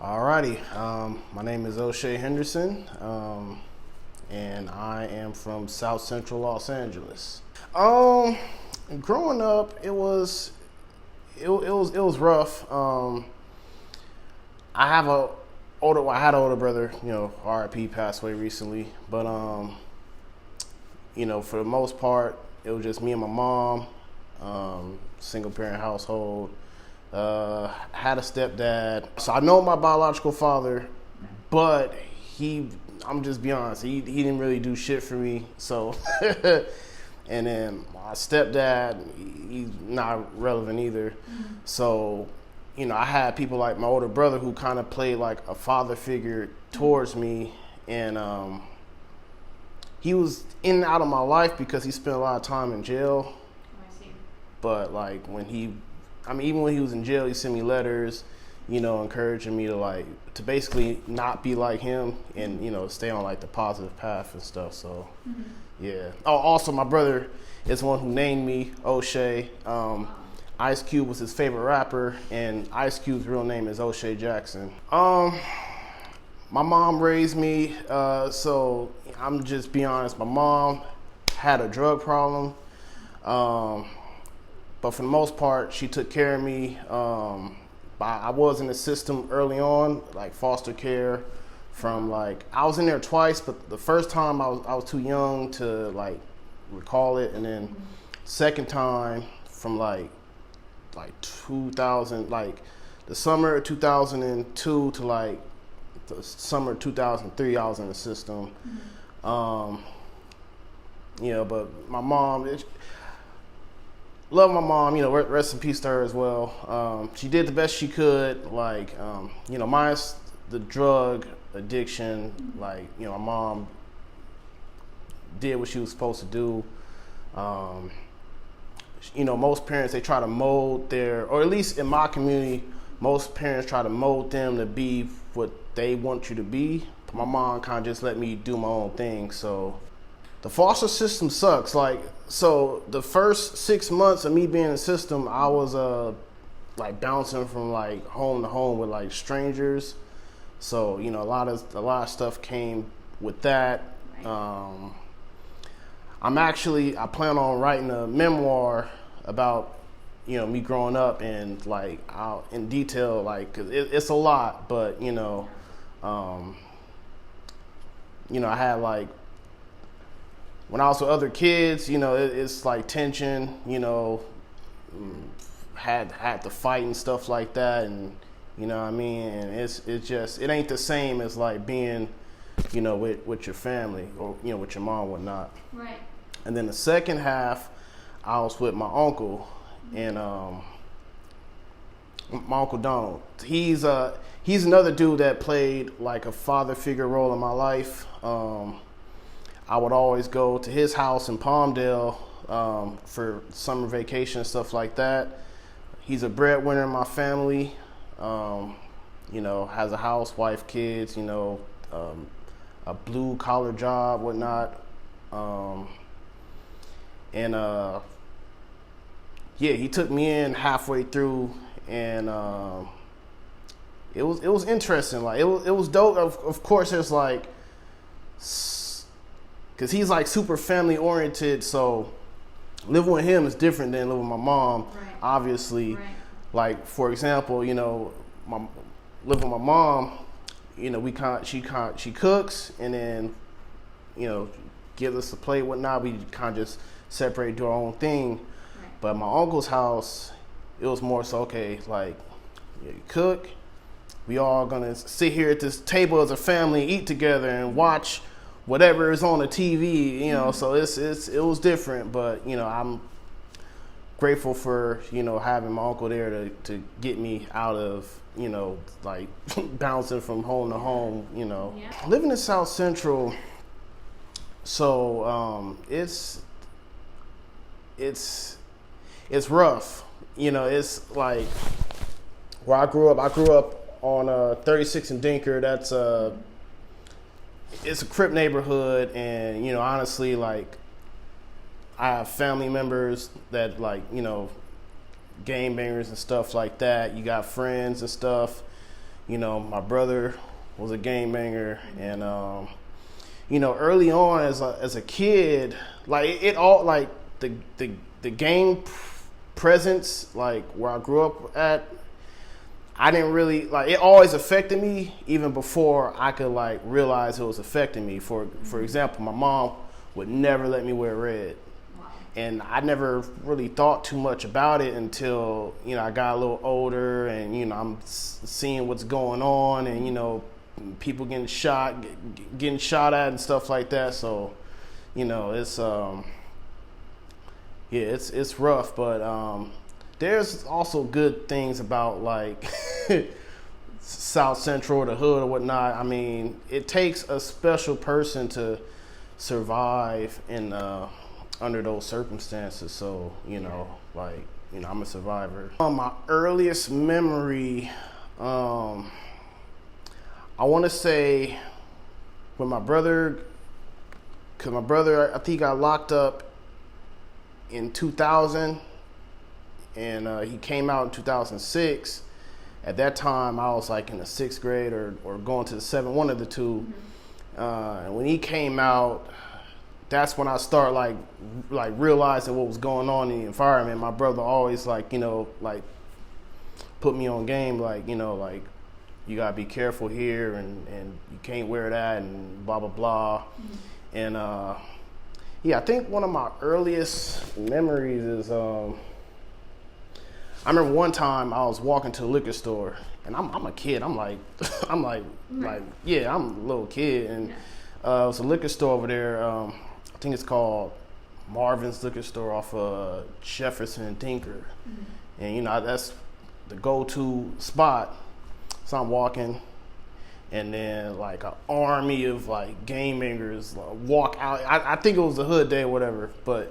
Alrighty, my name is Oshay Henderson, and I am from South Central Los Angeles. Growing up, it was rough. I had an older brother, R.I.P. passed away recently, but for the most part, it was just me and my mom, single parent household. Had a stepdad, so I know my biological father, but I'm just be honest, he didn't really do shit for me. So, and then my stepdad, he's not relevant either. So, I had people like my older brother who kind of played like a father figure towards me, and he was in and out of my life because he spent a lot of time in jail. I see. But like even when he was in jail, he sent me letters, encouraging me to basically not be like him and, stay on like the positive path and stuff. So, yeah. Oh, also my brother is the one who named me Oshay. Ice Cube was his favorite rapper, and Ice Cube's real name is Oshay Jackson. My mom raised me, so I'm just being honest. My mom had a drug problem. But for the most part, she took care of me. I was in the system early on, like foster care. I was in there twice, but the first time I was too young to recall it, and then second time from like 2000, the summer of 2002 to the summer of 2003, I was in the system. But my mom. Love my mom, rest in peace to her as well. She did the best she could, minus the drug addiction, my mom did what she was supposed to do. Most parents, they try to mold or at least in my community, most parents try to mold them to be what they want you to be. But my mom kind of just let me do my own thing, so. The foster system sucks. So the first 6 months of me being in the system, I was bouncing from home to home with strangers. So a lot of stuff came with that. I plan on writing a memoir about me growing up, and I'll in detail 'cause it's a lot, but I had when I was with other kids, it's tension, had to fight and stuff like that, and you know what I mean, and it ain't the same as being, with your family or with your mom and whatnot. Right. And then the second half, I was with my uncle, and my uncle Donald. He's another dude that played a father figure role in my life. I would always go to his house in Palmdale for summer vacation and stuff like that. He's a breadwinner in my family, has a house, wife, kids, a blue collar job, whatnot. He took me in halfway through, and it was interesting. It was dope. Of course, there's because he's super family oriented, so living with him is different than living with my mom. Right. Obviously, right. For example, living with my mom, she cooks, and then gives us a plate, whatnot. We kind of just separate, do our own thing. Right. But my uncle's house, it was more so you cook. We all gonna sit here at this table as a family, eat together, and watch whatever is on the TV, so it was different, but I'm grateful for having my uncle there to get me out of bouncing from home to home. Yeah. Living in South Central, so it's rough. It's where I grew up on 36 and Dinker. That's it's a Crip neighborhood, and honestly, I have family members that game bangers and stuff like that. You got friends and stuff. My brother was a gangbanger, and early on as a kid, like it all like the gang presence, like where I grew up at, I didn't really like it. Always affected me even before I could like realize it was affecting me. For example, my mom would never let me wear red. And I never really thought too much about it until, I got a little older and, I'm seeing what's going on and, people getting shot at and stuff like that. So, it's rough, but there's also good things about like South Central or the hood or whatnot. I mean, it takes a special person to survive in under those circumstances. So, I'm a survivor. My earliest memory, I want to say when my brother, because my brother, I think got locked up in 2000 and he came out in 2006. At that time, I was like in the 6th grade or going to the 7th, one of the two. And when he came out, that's when I start like realizing what was going on in the environment. My brother always like put me on game, like you gotta be careful here and you can't wear that and blah blah blah. And I think one of my earliest memories is I remember one time I was walking to the liquor store and I'm a kid. I'm like I'm a little kid, and it was a liquor store over there. I think it's called Marvin's Liquor Store off of Jefferson and Tinker. And, that's the go-to spot. So I'm walking, and then, like, an army of, like, gangbangers walk out. I think it was a hood day or whatever, but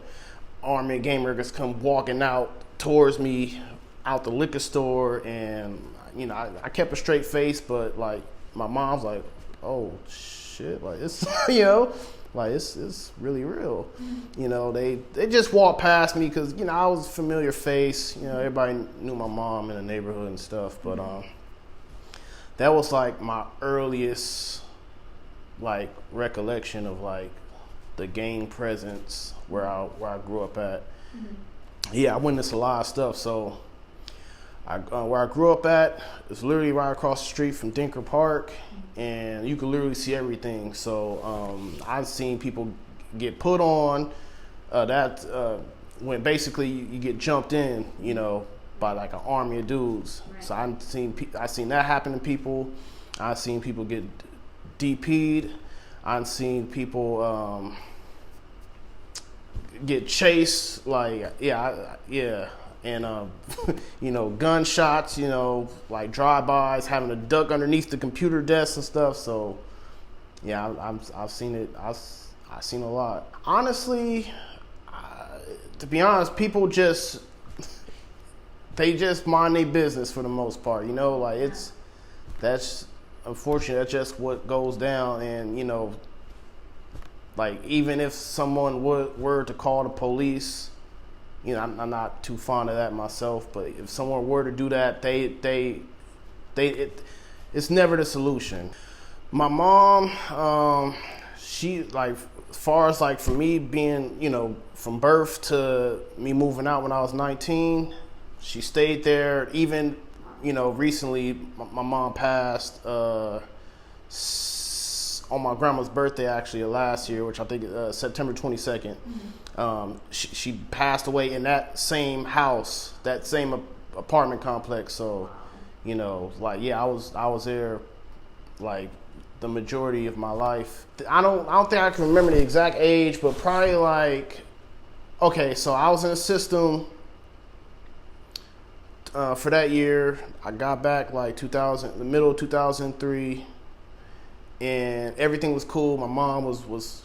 army of gangbangers come walking out towards me out the liquor store, and, I kept a straight face, but, like, my mom's like, oh, shit, like, it's, like it's really real. They just walked past me because, I was a familiar face. Everybody knew my mom in the neighborhood and stuff. But that was like my earliest like recollection of like the gang presence where I grew up at. I witnessed a lot of stuff. So where I grew up at is literally right across the street from Dinker Park, and you can literally see everything. So I've seen people get put on when basically you get jumped in, by like an army of dudes. Right. So I've seen that happen to people. I've seen people get DP'd. I've seen people get chased. Like and gunshots, like drive-bys, having to duck underneath the computer desks and stuff. So I've seen it. I've seen a lot. Honestly, to be honest, people just mind their business for the most part. That's unfortunate. That's just what goes down. And like even if someone were to call the police. I'm not too fond of that myself, but if someone were to do that, it's never the solution. My mom, she like, as far as like for me being, from birth to me moving out when I was 19, she stayed there. Even, recently my mom passed on my grandma's birthday, actually, last year, which I think September 22nd. She passed away in that same house, that same apartment complex. So, I was there like the majority of my life. I don't think I can remember the exact age, but probably like, okay, so I was in the system for that year. I got back like the middle of 2003. And everything was cool. My mom was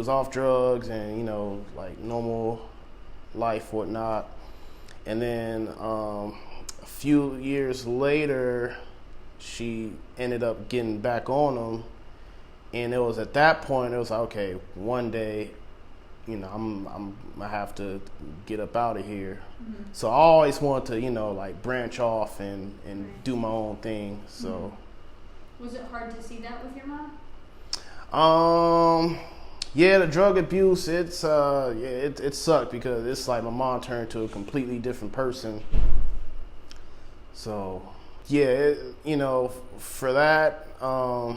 off drugs and, like normal life, whatnot. And then a few years later, she ended up getting back on them. And it was at that point, it was like, okay, one day, I'm gonna have to get up out of here. So I always wanted to, like branch off and do my own thing. So. hard to see that with your mom? Yeah, the drug abuse, it sucked because it's like my mom turned to a completely different person. So, yeah, for that, my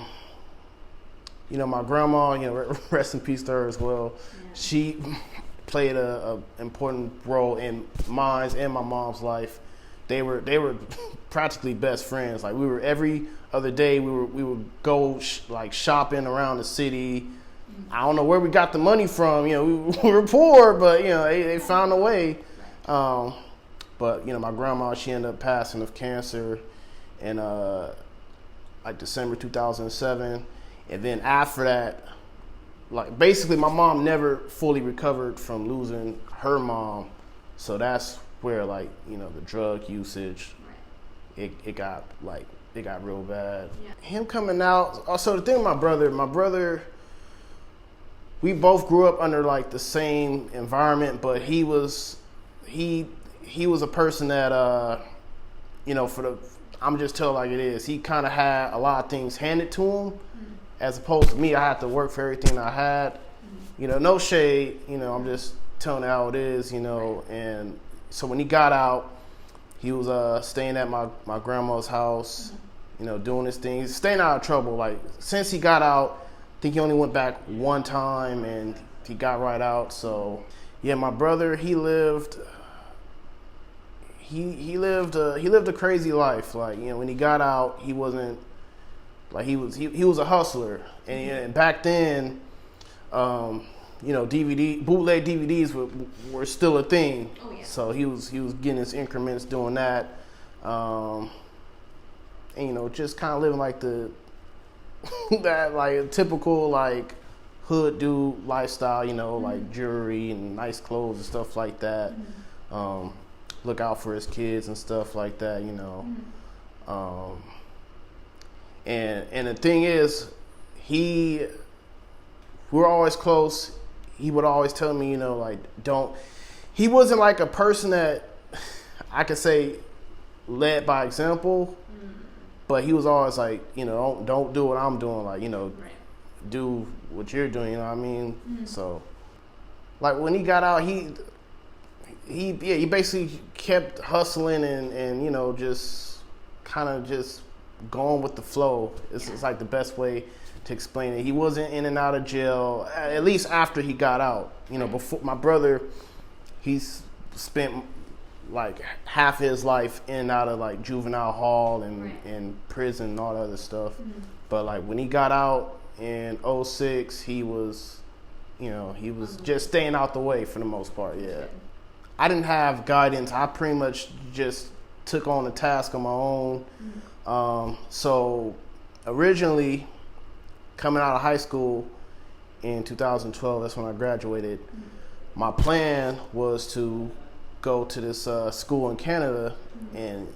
grandma, rest in peace to her as well. Yeah. She played a important role in mine's and my mom's life. They were practically best friends. Like we were every other day we would go shopping around the city. I don't know where we got the money from. We were poor, but they found a way. But my grandma, she ended up passing of cancer in December 2007, and then after that, basically my mom never fully recovered from losing her mom. So that's where the drug usage, it got real bad. Yeah. Him coming out. Also, the thing with my brother, we both grew up under the same environment, but he was a person that I'm just telling like it is. He kind of had a lot of things handed to him, as opposed to me. I had to work for everything I had. No shade. I'm just telling how it is. And so when he got out, he was staying at my grandma's house. Doing his things, staying out of trouble. Since he got out, I think he only went back one time and he got right out. So yeah, my brother, he lived a crazy life. When he got out, he wasn't he was a hustler. And back then, bootleg DVDs were still a thing. Oh, yeah. So he was getting his increments doing that. And just kind of living that typical hood dude lifestyle, jewelry and nice clothes and stuff like that. Look out for his kids and stuff like that, And the thing is, we were always close. He would always tell me, he wasn't a person that I could say led by example. But he was always don't do what I'm doing. Right. Do what you're doing. You know what I mean? Mm-hmm. So, when he got out, he basically kept hustling and just kind of just going with the flow. It's the best way to explain it. He wasn't in and out of jail, at least after he got out. Before my brother, he's spent half his life in and out of juvenile hall and prison and all that other stuff. Mm-hmm. But when he got out in 2006, he was just staying out the way for the most part. Yeah. I didn't have guidance. I pretty much just took on the task on my own. Mm-hmm. So originally coming out of high school in 2012, that's when I graduated. Mm-hmm. My plan was to go to this school in Canada and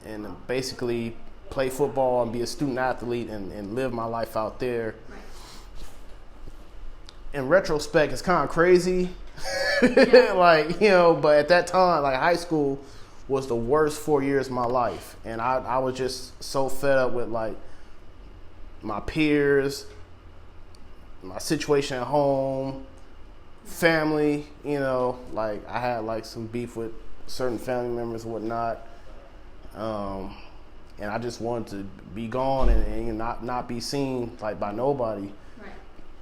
basically play football and be a student athlete and live my life out there. Right. In retrospect, it's kind of crazy. Yeah. But at that time, high school was the worst 4 years of my life. And I was just so fed up with my peers, my situation at home, family, I had some beef with certain family members and whatnot, and I just wanted to be gone and not be seen by nobody.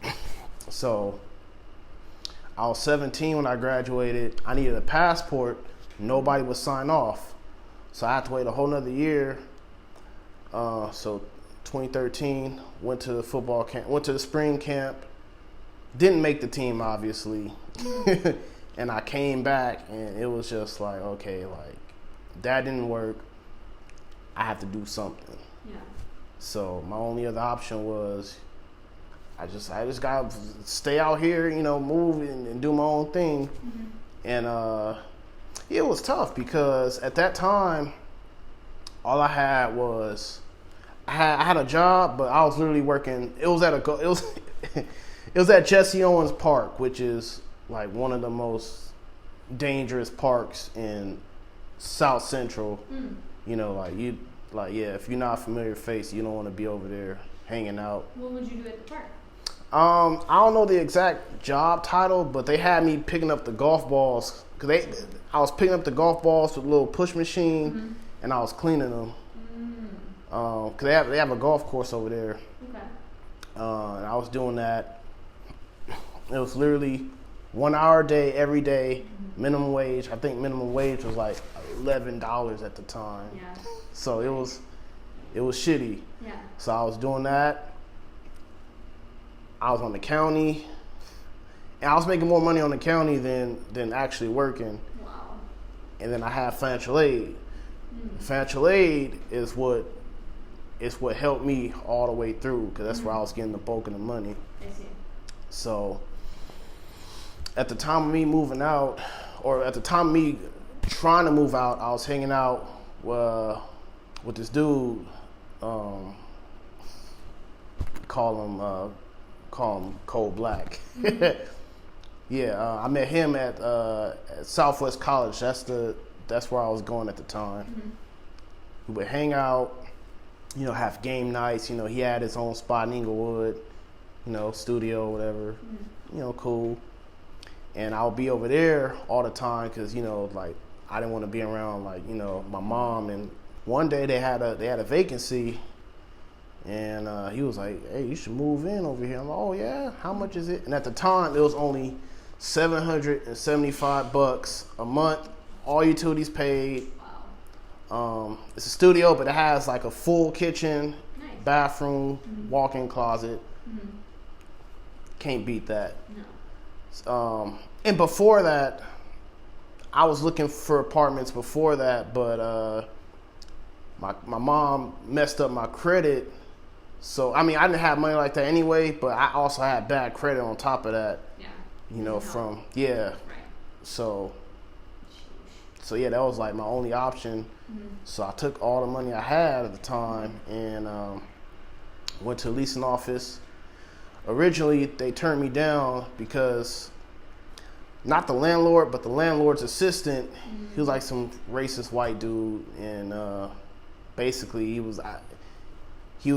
Right. So I was 17 when I graduated. I needed a passport. Nobody would sign off, so I had to wait a whole nother year. So 2013, went to the football camp, went to the spring camp. Didn't make the team, obviously. And I came back, and it was just okay, that didn't work. I have to do something. Yeah. So my only other option was I just gotta stay out here, move and do my own thing. Mm-hmm. And it was tough because at that time, all I had was I had a job, but I was literally working. It was at Jesse Owens Park, which is one of the most dangerous parks in South Central. If you're not a familiar face, you don't want to be over there. hanging out. What would you do at the park? I don't know the exact job title, but they had me picking up the golf balls. I was picking up the golf balls with a little push machine, and I was cleaning them. Cause they have a golf course over there. Okay. And I was doing that. It was literally 1 hour a day, every day, minimum wage. I think minimum wage was like $11 at the time. Yeah. So it was shitty. Yeah. So I was doing that. I was on the county, and I was making more money on the county than actually working. Wow. And then I had financial aid. Financial aid is what helped me all the way through, because that's where I was getting the bulk of the money. I see. So at the time of me moving out, or at the time of me trying to move out, I was hanging out with this dude. Call him Cold Black. Yeah, I met him at Southwest College. That's where I was going at the time. We would hang out, have game nights. He had his own spot in Inglewood, studio, whatever. Cool. And I would be over there all the time because like I didn't want to be around my mom. And one day they had a vacancy. And he was like, "Hey, you should move in over here." I'm like, "Oh yeah, how much is it?" And at the time, it was only $775 a month, all utilities paid. Wow. It's a studio, but it has like a full kitchen, Nice. bathroom, walk-in closet. Can't beat that. No. And before that, I was looking for apartments before that, but my mom messed up my credit. So, I didn't have money like that anyway, but I also had bad credit on top of that. Yeah. Yeah. Right. So yeah, that was like my only option. So I took all the money I had at the time and went to the leasing office. Originally, they turned me down because not the landlord, but the landlord's assistant, he was like some racist white dude, and basically he was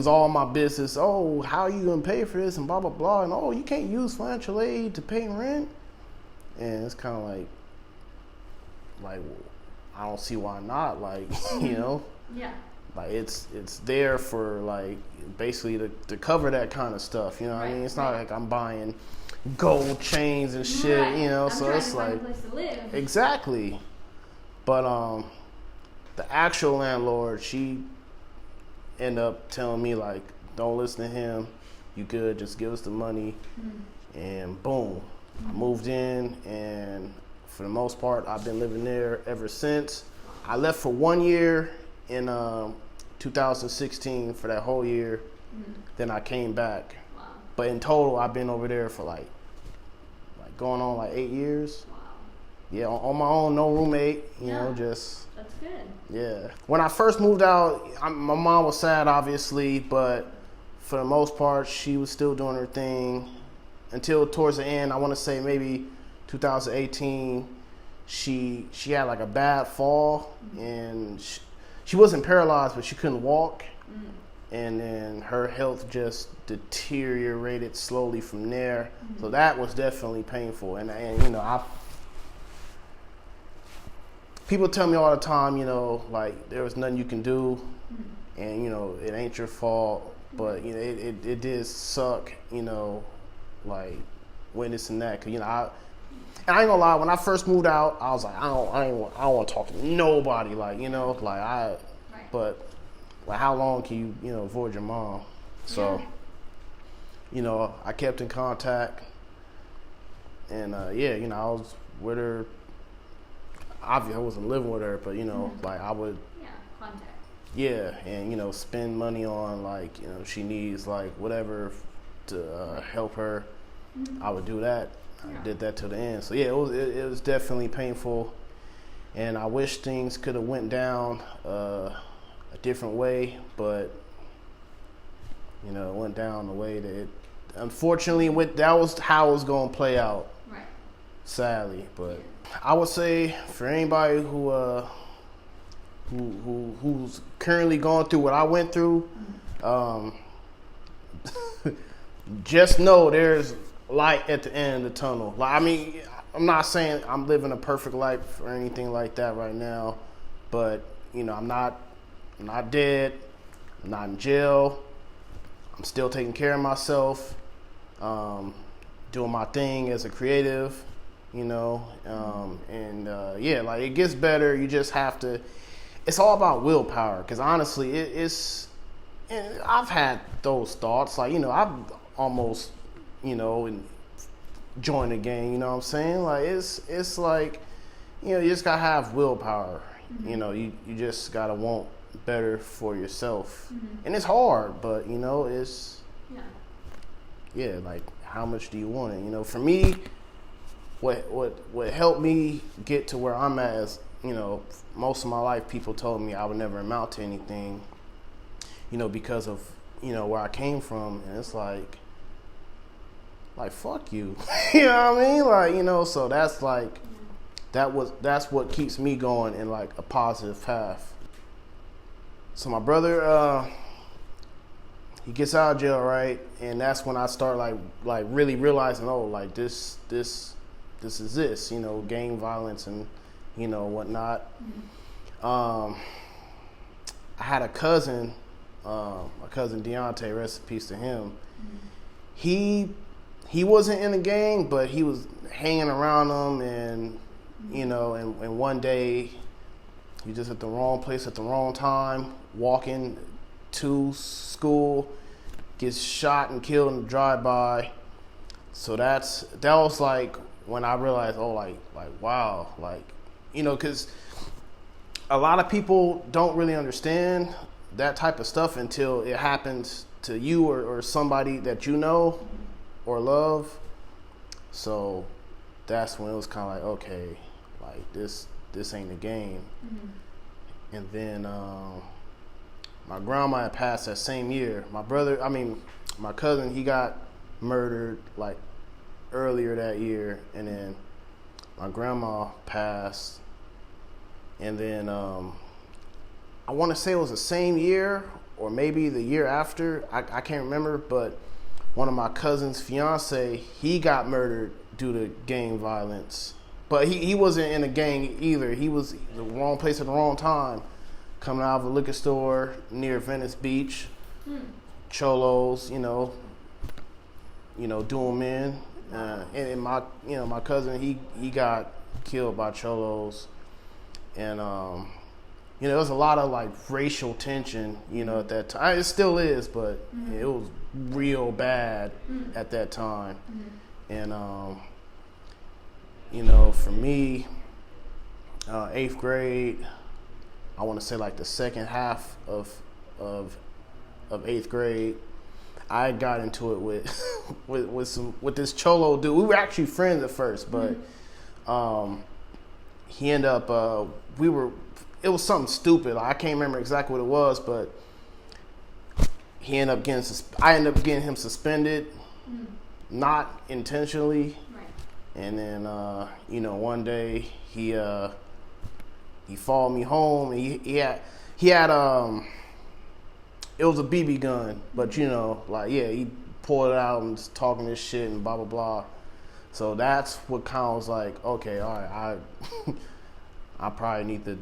all in my business. "Oh, how are you gonna pay for this?" and blah blah blah, and "Oh, you can't use financial aid to pay rent." And it's kind of like I don't see why not. Yeah. Like it's there for like basically to cover that kind of stuff. What I mean? It's not like I'm buying gold chains and shit. I'm So trying it's to like find a place to live. exactly. But the actual landlord, she ended up telling me like, "Don't listen to him. You good? Just give us the money." And boom, I moved in, and for the most part, I've been living there ever since. I left for 1 year in 2016 for that whole year. Then I came back. Wow. But in total, I've been over there for like going on like 8 years. Wow. Yeah, on my own, no roommate. Yeah. Just. That's good. Yeah. When I first moved out, my mom was sad, obviously, but for the most part, she was still doing her thing until towards the end. I want to say maybe 2018, she had like a bad fall, and she wasn't paralyzed, but she couldn't walk. And then her health just deteriorated slowly from there. So that was definitely painful. And people tell me all the time, like there was nothing you can do, and it ain't your fault. But it did suck, like witnessing that. 'Cause I ain't gonna lie. When I first moved out, I was like, I don't want to talk to nobody. Like but like how long can you avoid your mom? So I kept in contact, and I was with her. Obviously, I wasn't living with her, but like I would. Yeah, contact. Yeah, and spend money on like she needs like whatever to help her. I would do that. I did that to the end. So yeah, it was definitely painful, and I wish things could have went down a different way, but it went down the way that it unfortunately that was how it was going to play out. Right. Sadly, but I would say for anybody who's currently going through what I went through, just know there's light at the end of the tunnel. Like, I mean, I'm not saying I'm living a perfect life or anything like that right now, but you know, I'm not dead. I'm not in jail. I'm still taking care of myself, doing my thing as a creative, you know, yeah, like it gets better. You just have to. It's all about willpower, because honestly, I've had those thoughts, like, you know, I've almost, you know, joined the gang, you know what I'm saying? Like, it's like, you know, you just gotta have willpower. Mm-hmm. You know, you just gotta want better for yourself. Mm-hmm. And it's hard, but, you know, it's, yeah, like, how much do you want it? You know, for me, what helped me get to where I'm at is, you know, most of my life people told me I would never amount to anything, you know, because of, you know, where I came from. And it's like fuck you. You know what I mean? Like, you know, so that's like, that's what keeps me going in like a positive path. So my brother, he gets out of jail, right? And that's when I start like really realizing, oh, like this is this, you know, gang violence and, you know, whatnot. Mm-hmm. I had a cousin, my cousin Deontay, rest in peace to him. Mm-hmm. He wasn't in the gang, but he was hanging around them, and, you know, and one day he just at the wrong place at the wrong time, walking to school, gets shot and killed in a drive-by. So that was like when I realized, oh, like wow, like, you know, because a lot of people don't really understand that type of stuff until it happens to you or somebody that you know or love. So that's when it was kind of like, okay, like this ain't the game. Mm-hmm. And then my grandma had passed that same year. My cousin, he got murdered like earlier that year, and then my grandma passed, and then I want to say it was the same year or maybe the year after. I can't remember, but one of my cousin's fiance, he got murdered due to gang violence. But he wasn't in a gang either. He was in the wrong place at the wrong time, coming out of a liquor store near Venice Beach. Cholos, you know, doing men. And my cousin, he got killed by cholos. And, you know, there was a lot of like racial tension, you know, at that time. It still is, but it was real bad at that time. And, you know, for me, 8th grade, I want to say like the second half of 8th grade, I got into it with this cholo dude. We were actually friends at first, but he ended up it was something stupid. I can't remember exactly what it was, but I ended up getting him suspended, not intentionally. Right. And then you know, one day he followed me home, and he had it was a BB gun, but, you know, like, yeah, he pulled it out and was talking this shit and blah, blah, blah. So that's what kind of was like, okay, all right, I probably need to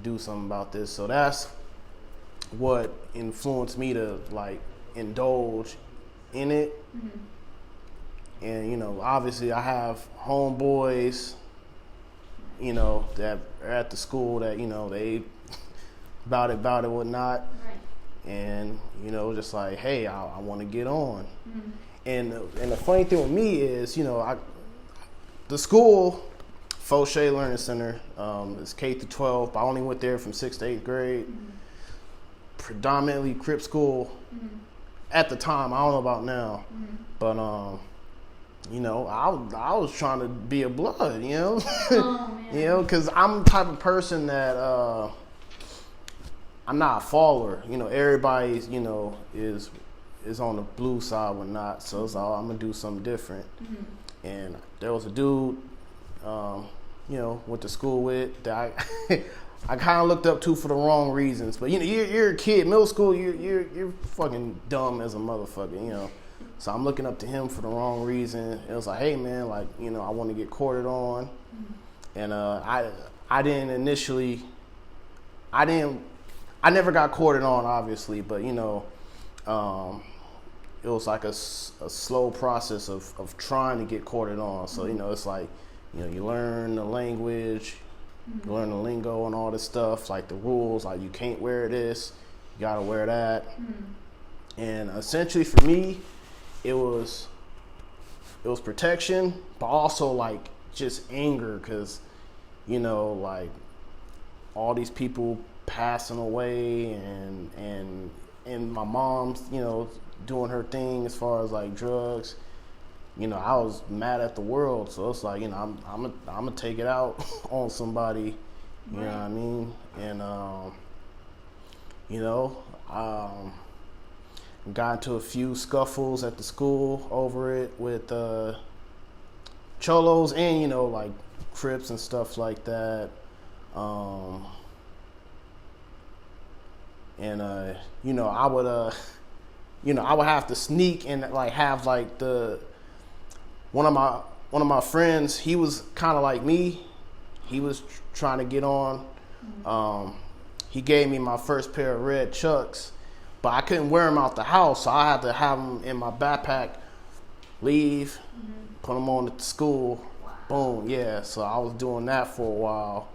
do something about this. So that's what influenced me to, like, indulge in it. Mm-hmm. And, you know, obviously I have homeboys, you know, that are at the school that, you know, they about it, whatnot. Right. And, you know, just like, hey, I want to get on. Mm-hmm. And the funny thing with me is, you know, the school, Oshay Learning Center, is K through 12. I only went there from 6th to 8th grade. Mm-hmm. Predominantly Crip school at the time. I don't know about now. Mm-hmm. But, you know, I was trying to be a blood, you know? Oh, man. You know, because I'm the type of person that I'm not a follower. You know, everybody's, you know, is on the blue side or not. So it's all, I'm going to do something different. Mm-hmm. And there was a dude, you know, went to school with that I kind of looked up to for the wrong reasons. But, you know, you're a kid. Middle school, you're fucking dumb as a motherfucker, you know. So I'm looking up to him for the wrong reason. It was like, hey man, like, you know, I want to get courted on. Mm-hmm. And I didn't initially, I never got courted on, obviously, but you know, it was like a slow process of trying to get courted on. So, you know, it's like, you know, you learn the language, you learn the lingo and all this stuff, like the rules, like you can't wear this, you gotta wear that. And essentially for me, it was protection, but also like just anger, because, you know, like all these people passing away and my mom's, you know, doing her thing as far as like drugs. You know, I was mad at the world, so it's like, you know, I'm gonna take it out on somebody, you know what I mean? And you know, got into a few scuffles at the school over it with cholos and, you know, like Crips and stuff like that. And you know, I would have to sneak and like have like one of my friends, he was kind of like me. He was trying to get on. He gave me my first pair of red Chucks, but I couldn't wear them out the house, so I had to have them in my backpack, leave, put them on at the school. Boom, yeah. So I was doing that for a while.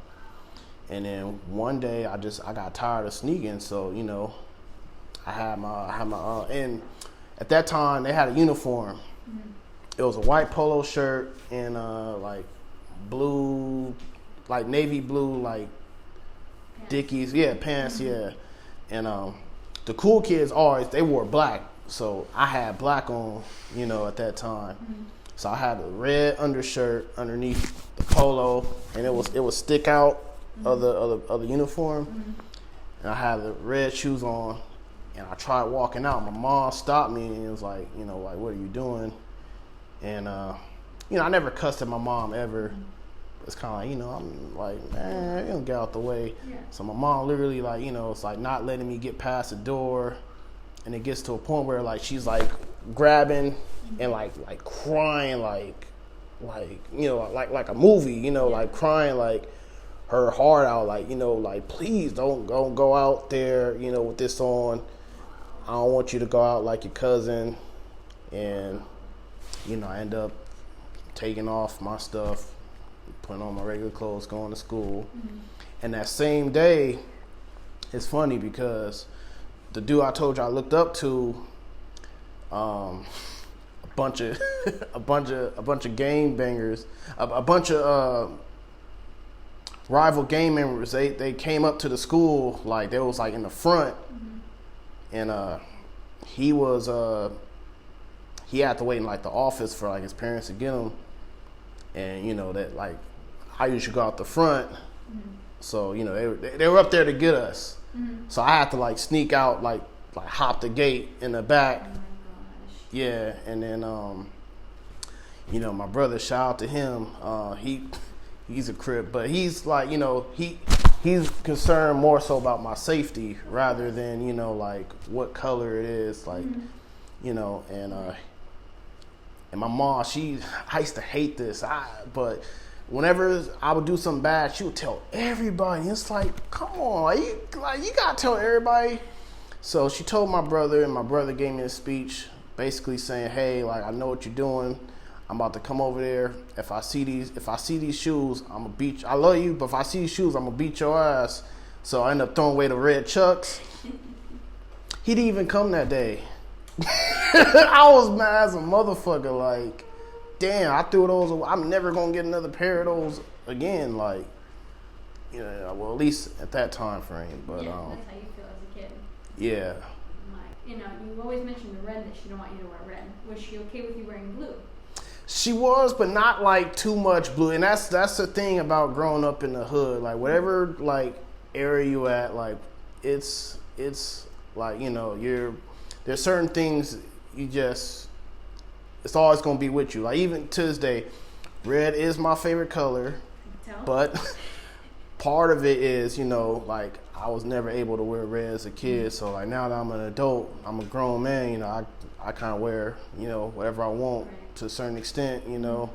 And then one day I got tired of sneaking, so, you know, I had my and at that time they had a uniform. It was a white polo shirt and like blue, like navy blue, like pants. Dickies, yeah, pants, yeah. And the cool kids always, they wore black, so I had black on, you know, at that time. So I had a red undershirt underneath the polo, and it would stick out of the uniform. And I had the red shoes on, and I tried walking out. My mom stopped me and it was like, you know, like, what are you doing? And you know, I never cussed at my mom ever. It's kind of like, you know, I'm like, man, you don't get out the way. Yeah. So my mom literally, like, you know, it's like not letting me get past the door, and it gets to a point where like she's like grabbing and like crying like you know, like a movie, you know, like crying like her heart out, like, you know, like, please don't go out there, you know, with this on. I don't want you to go out like your cousin. And, you know, I end up taking off my stuff, putting on my regular clothes, going to school. And that same day, it's funny because the dude I told you I looked up to, a bunch of game bangers, a bunch of rival gang members. They came up to the school, like they was like in the front, and he had to wait in like the office for like his parents to get him, and you know that like I usually go out the front, so you know they were up there to get us, so I had to like sneak out, like hop the gate in the back. Yeah, and then you know, my brother, shout out to him. He's a Crip, but he's like, you know, he's concerned more so about my safety rather than, you know, like what color it is, like, you know, and my mom, I used to hate this, but whenever I would do something bad, she would tell everybody. It's like, come on, you gotta tell everybody. So she told my brother, and my brother gave me a speech, basically saying, hey, like, I know what you're doing. I'm about to come over there. If I see these shoes, I'm gonna beat you. I love you, but if I see these shoes, I'm gonna beat your ass. So I ended up throwing away the red Chucks. He didn't even come that day. I was mad as a motherfucker. Like, damn, I threw those away. I'm never gonna get another pair of those again. Like, you know, well, at least at that time frame. But yeah, that's how you feel as a kid. Yeah. Like, you know, you always mentioned the red, that she didn't want you to wear red. Was she okay with you wearing blue? She was, but not like too much blue. And that's the thing about growing up in the hood. Like, whatever like area you at, like it's like, you know, there's certain things it's always gonna be with you. Like, even to this day, red is my favorite color. But part of it is, you know, like I was never able to wear red as a kid. So like now that I'm an adult, I'm a grown man, you know, I kind of wear, you know, whatever I want to a certain extent, you know.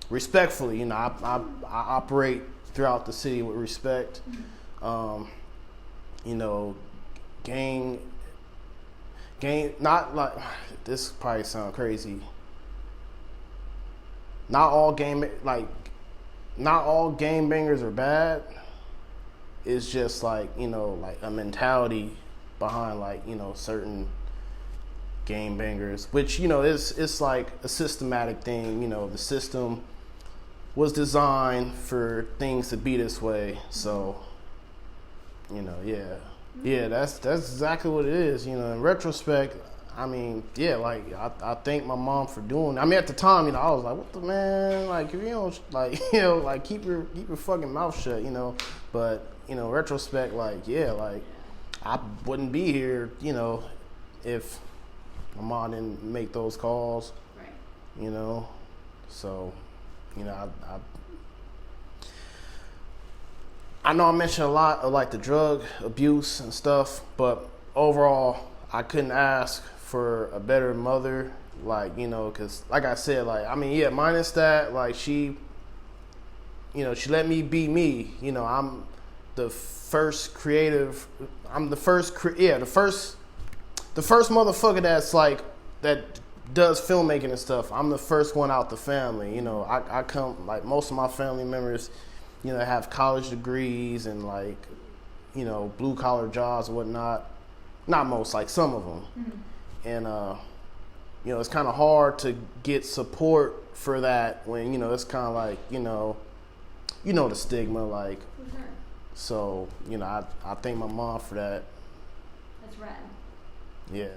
Respectfully, you know, I operate throughout the city with respect. You know, gang, not like, this probably sound crazy. Not all gang bangers are bad. It's just like, you know, like a mentality behind like, you know, certain game bangers, which, you know, it's like a systematic thing. You know, the system was designed for things to be this way. So, you know, yeah, that's exactly what it is. You know, in retrospect, I mean, yeah, like I thank my mom for doing. I mean, at the time, you know, I was like, what the man? Like, if you don't, like, you know, like keep your fucking mouth shut, you know. But, you know, retrospect, like, yeah, like I wouldn't be here, you know, if my mom didn't make those calls, Right. you know. So, you know, I know I mentioned a lot of like the drug abuse and stuff, but overall, I couldn't ask for a better mother, like, you know, because like I said, like, I mean, yeah, minus that, like, she, you know, she let me be me. You know, I'm the first motherfucker that's like, that does filmmaking and stuff. I'm the first one out the family. You know, I come, like, most of my family members, you know, have college degrees and, like, you know, blue collar jobs and whatnot. Not most, like some of them. And, you know, it's kind of hard to get support for that when, you know, it's kind of like, you know the stigma, like. For sure. So, you know, I thank my mom for that. That's rad. Yeah.